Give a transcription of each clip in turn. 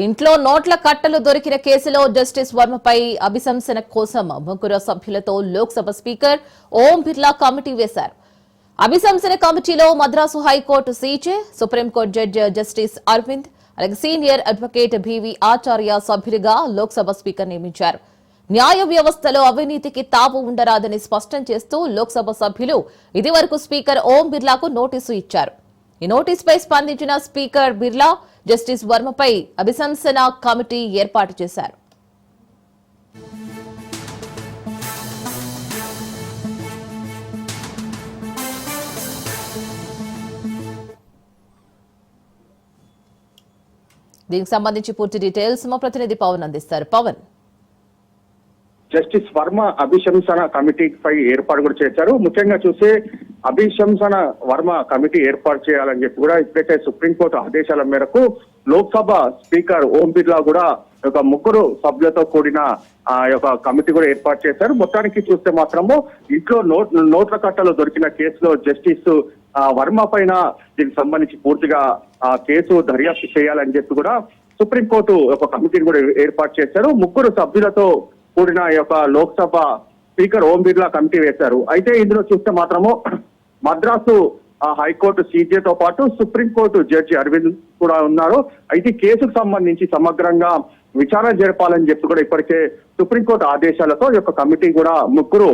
ఇంట్లో నోట్ల కట్టలు దొరికిన కేసులో జస్టిస్ వర్మపై అభిశంసన కోసం ముగ్గురు సభ్యులతో లోక్సభ స్పీకర్ ఓం బిర్లా కమిటీ వేశారు. అభిశంసన కమిటీలో Madras high court CJ, supreme court judge justice Arvind, అలాగే సీనియర్ అడ్వకేట్ బివి ఆచార్య సభ్యులుగా లోక్సభ స్పీకర్ నియమించారు. న్యాయ వ్యవస్థలో అవినీతికి తావు ఉండరాదని స్పష్టం చేస్తూ లోక్సభ సభ్యులు ఇదివరకు స్పీకర్ ఓం బిర్లాకు నోటీసు ఇచ్చారు. ఈ నోటీసుపై స్పందించిన స్పీకర్ బిర్లా జస్టిస్ వర్మపై అభిశంసన కమిటీ ఏర్పాటు చేశారు. దీనికి సంబంధించి పూర్తి డీటెయిల్స్ మా ప్రతినిధి పవన్ అందిస్తారు. పవన్, జస్టిస్ వర్మ అభిశంసన కమిటీపై ఏర్పాటు కూడా చేశారు. ముఖ్యంగా చూస్తే అభిశంసన వర్మ కమిటీ ఏర్పాటు చేయాలని చెప్పి కూడా ఇప్పుడైతే సుప్రీంకోర్టు ఆదేశాల మేరకు లోక్సభ స్పీకర్ ఓం బిర్లా కూడా ఒక ముగ్గురు సభ్యులతో కూడిన ఆ యొక్క కమిటీ కూడా ఏర్పాటు చేశారు. మొత్తానికి చూస్తే మాత్రము ఇంట్లో నోట్ల కట్టలు దొరికిన కేసులో జస్టిస్ వర్మ పైన దీనికి సంబంధించి పూర్తిగా ఆ కేసు దర్యాప్తు చేయాలని చెప్పి కూడా సుప్రీంకోర్టు ఒక కమిటీని కూడా ఏర్పాటు చేశారు. ముగ్గురు సభ్యులతో కూడిన యొక్క లోక్సభ స్పీకర్ ఓం బిర్లా కమిటీ వేశారు. అయితే ఇందులో చూస్తే మాత్రము మద్రాసు హైకోర్టు సీజేతో పాటు సుప్రీంకోర్టు జడ్జి అరవింద్ కూడా ఉన్నారు. అయితే కేసుకు సంబంధించి సమగ్రంగా విచారణ జరపాలని చెప్పి కూడా ఇప్పటికే సుప్రీంకోర్టు ఆదేశాలతో ఈ యొక్క కమిటీ కూడా ముగ్గురు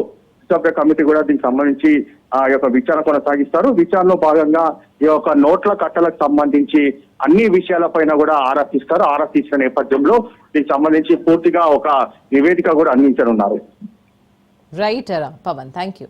సభ్య కమిటీ కూడా దీనికి సంబంధించి ఆ యొక్క విచారణ కొనసాగిస్తారు. విచారణలో భాగంగా ఈ యొక్క నోట్ల కట్టలకు సంబంధించి అన్ని విషయాలపైన కూడా ఆరా తీస్తారు. ఆరా తీసిన నేపథ్యంలో దీనికి సంబంధించి పూర్తిగా ఒక నివేదిక కూడా అందించనున్నారు. Right Pavan, thank you.